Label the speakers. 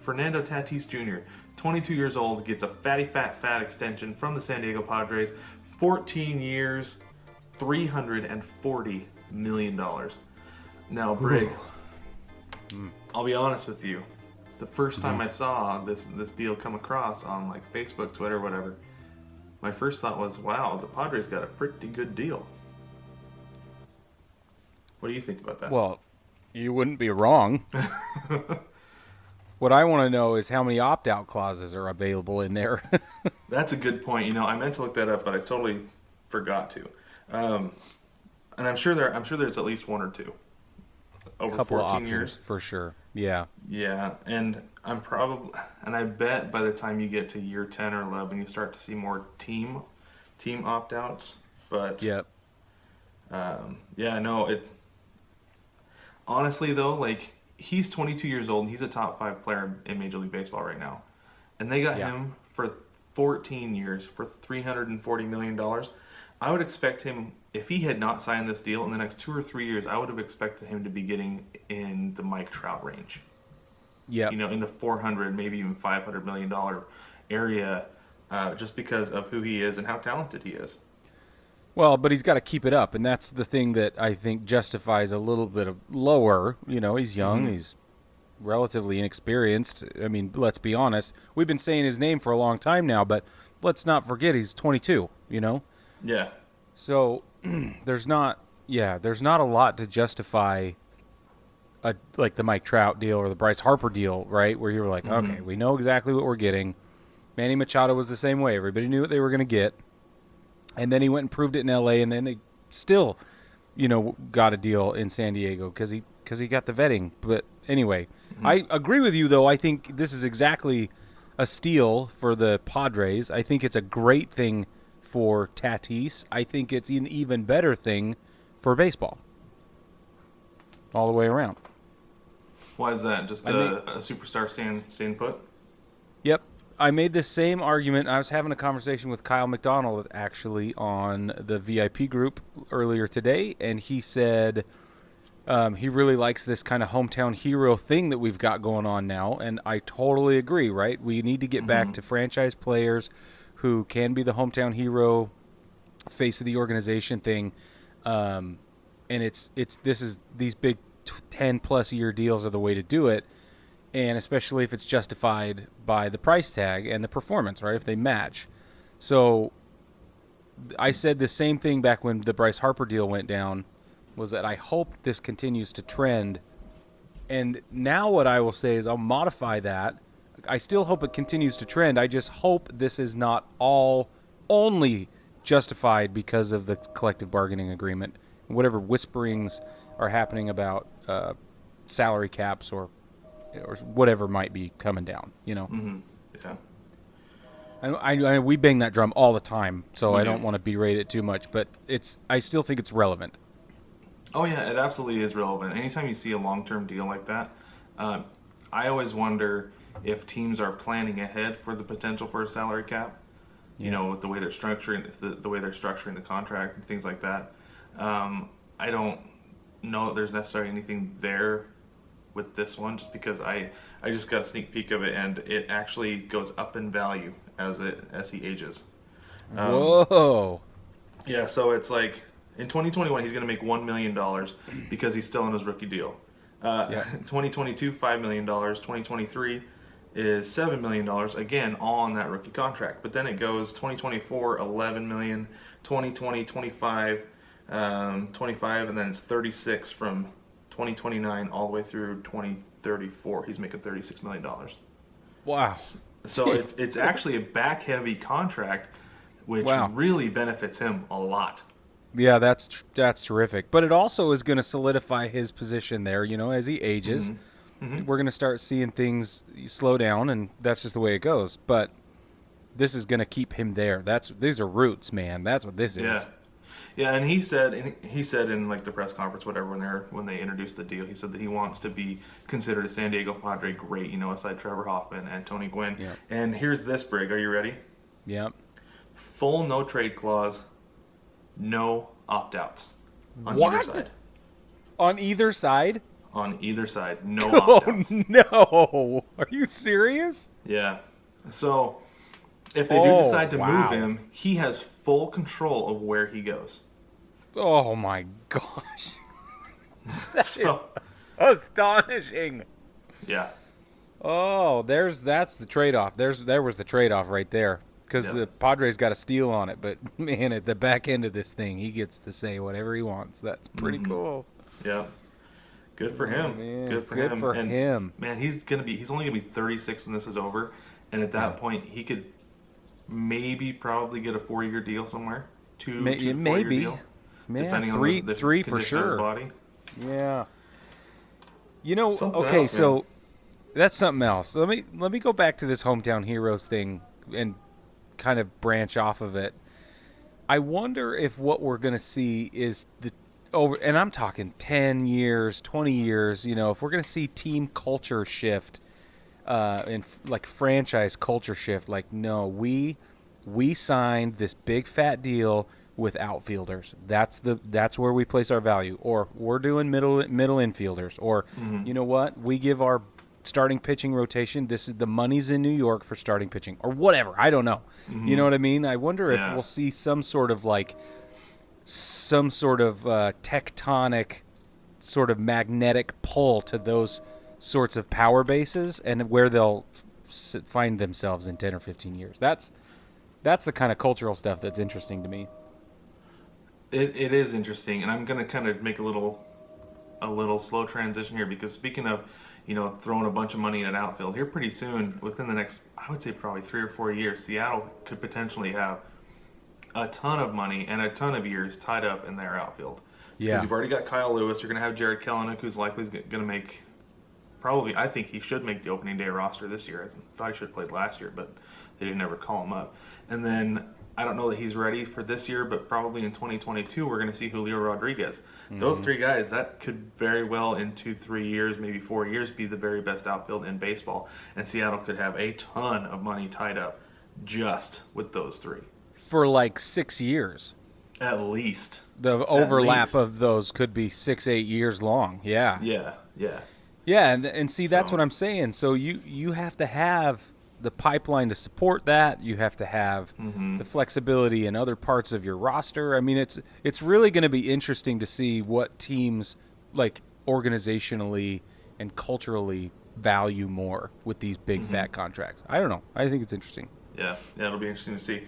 Speaker 1: Fernando Tatis Jr., 22 years old, gets a fat extension from the San Diego Padres, 14 years, $340 million. Now, Brig, I'll be honest with you. The first time I saw this deal come across on like Facebook, Twitter, whatever, my first thought was, wow, the Padres got a pretty good deal. What do you think about that?
Speaker 2: Well, you wouldn't be wrong. What I want to know is how many opt-out clauses are available in there.
Speaker 1: That's a good point. I meant to look that up, but I totally forgot to. And I'm sure there's at least one or two over
Speaker 2: Couple
Speaker 1: 14
Speaker 2: of options,
Speaker 1: years
Speaker 2: for sure. Yeah.
Speaker 1: Yeah, and I bet by the time you get to year 10 or 11, you start to see more team opt-outs. But
Speaker 2: Yep.
Speaker 1: Honestly though, like, he's 22 years old and he's a top 5 player in Major League Baseball right now, and they got him for 14 years for $340 million. I would expect him, if he had not signed this deal in the next 2 or 3 years, I would have expected him to be getting in the Mike Trout range.
Speaker 2: Yeah.
Speaker 1: In the 400, maybe even $500 million area, just because of who he is and how talented he is.
Speaker 2: Well, but he's got to keep it up, and that's the thing that I think justifies a little bit of lower. He's young, he's relatively inexperienced. I mean, let's be honest. We've been saying his name for a long time now, but let's not forget he's 22,
Speaker 1: Yeah.
Speaker 2: So there's not a lot to justify like the Mike Trout deal or the Bryce Harper deal, right? Where you're like, okay, we know exactly what we're getting. Manny Machado was the same way. Everybody knew what they were going to get. And then he went and proved it in L.A., and then they still, got a deal in San Diego because he got the vetting. But anyway, I agree with you, though. I think this is exactly a steal for the Padres. I think it's a great thing for Tatis. I think it's an even better thing for baseball. All the way around.
Speaker 1: Why is that? Just a superstar staying put?
Speaker 2: Yep. I made the same argument. I was having a conversation with Kyle McDonald, actually, on the VIP group earlier today, and he said he really likes this kind of hometown hero thing that we've got going on now, and I totally agree, right? We need to get back to franchise players who can be the hometown hero, face of the organization thing, and these big 10-plus year deals are the way to do it. And especially if it's justified by the price tag and the performance, right? If they match. So I said the same thing back when the Bryce Harper deal went down, was that I hope this continues to trend. And now what I will say is I'll modify that. I still hope it continues to trend. I just hope this is not all only justified because of the collective bargaining agreement. Whatever whisperings are happening about salary caps or whatever might be coming down, Yeah. I we bang that drum all the time, so I don't want to berate it too much, but I still think it's relevant.
Speaker 1: Oh yeah, it absolutely is relevant. Anytime you see a long-term deal like that, I always wonder if teams are planning ahead for the potential for a salary cap. With the way they're structuring the contract and things like that. I don't know that there's necessarily anything there with this one, just because I just got a sneak peek of it, and it actually goes up in value as he ages.
Speaker 2: Whoa!
Speaker 1: Yeah, so it's like in 2021 he's going to make $1 million because he's still on his rookie deal. 2022 $5 million, 2023 is $7 million, again all on that rookie contract. But then it goes 2024 $11 million, 2020 25, and then it's 36 from 2029 all the way through 2034. He's making $36 million.
Speaker 2: Wow.
Speaker 1: So it's actually a back-heavy contract, which really benefits him a lot.
Speaker 2: Yeah, that's terrific. But it also is going to solidify his position there, as he ages. We're going to start seeing things slow down, and that's just the way it goes. But this is going to keep him there. These are roots, man. That's what this is.
Speaker 1: Yeah, and he said in like the press conference, whatever, when they introduced the deal, he said that he wants to be considered a San Diego Padre great, aside Trevor Hoffman and Tony Gwynn.
Speaker 2: Yep.
Speaker 1: And here's this, Brig. Are you ready?
Speaker 2: Yep.
Speaker 1: Full no trade clause, no opt-outs on
Speaker 2: What?
Speaker 1: either side.
Speaker 2: On either side?
Speaker 1: on either side. No
Speaker 2: Oh
Speaker 1: opt-outs.
Speaker 2: no! Are you serious?
Speaker 1: Yeah. So if they do decide to move
Speaker 2: wow.
Speaker 1: him, he has full control of where he goes.
Speaker 2: Oh my gosh! That
Speaker 1: So,
Speaker 2: is astonishing.
Speaker 1: yeah.
Speaker 2: Oh, that's the trade-off. There was the trade-off right there. Because
Speaker 1: Yep.
Speaker 2: the Padres got a steal on it, but man, at the back end of this thing, he gets to say whatever he wants. That's pretty cool.
Speaker 1: Yeah. Good for him.
Speaker 2: Man,
Speaker 1: Good for
Speaker 2: good
Speaker 1: him.
Speaker 2: for
Speaker 1: And,
Speaker 2: him.
Speaker 1: Man, he's only gonna be 36 when this is over, and at that point, he could probably get a 4-year deal somewhere, two 4-year
Speaker 2: Maybe,
Speaker 1: deal,
Speaker 2: man,
Speaker 1: depending
Speaker 2: three
Speaker 1: on the
Speaker 2: for
Speaker 1: condition of his
Speaker 2: sure.
Speaker 1: body.
Speaker 2: Yeah. You know,
Speaker 1: Something
Speaker 2: okay,
Speaker 1: else,
Speaker 2: so
Speaker 1: man.
Speaker 2: that's something else. Let me go back to this hometown heroes thing and kind of branch off of it. I wonder if what we're going to see is and I'm talking 10 years, 20 years, if we're going to see team culture shift, and like franchise culture shift, like, no, we signed this big fat deal with outfielders. That's where we place our value. Or we're doing middle infielders. Or, you know what? We give our starting pitching rotation. This is the money's in New York for starting pitching or whatever. I don't know. You know what I mean? I wonder if we'll see some sort of tectonic sort of magnetic pull to those sorts of power bases and where they'll find themselves in 10 or 15 years. That's the kind of cultural stuff that's interesting to me.
Speaker 1: It is interesting, and I'm gonna kind of make a little slow transition here because speaking of, throwing a bunch of money in an outfield here pretty soon, within the next, I would say probably 3 or 4 years, Seattle could potentially have a ton of money and a ton of years tied up in their outfield.
Speaker 2: Yeah.
Speaker 1: Because you've already got Kyle Lewis, you're gonna have Jared Kelenic, who's likely gonna make, probably, I think he should make the opening day roster this year. I thought he should have played last year, but they didn't ever call him up. And then I don't know that he's ready for this year, but probably in 2022 we're going to see Julio Rodriguez. Those three guys, that could very well in 2-3 years, maybe 4 years, be the very best outfield in baseball. And Seattle could have a ton of money tied up just with those three.
Speaker 2: For like 6 years.
Speaker 1: At least.
Speaker 2: The overlap of those could be 6-8 years long. Yeah.
Speaker 1: Yeah.
Speaker 2: Yeah, and see, that's what I'm saying. So you have to have the pipeline to support that. You have to have the flexibility in other parts of your roster. I mean, it's really going to be interesting to see what teams, like, organizationally and culturally value more with these big fat contracts. I don't know. I think it's interesting.
Speaker 1: Yeah, it'll be interesting to see.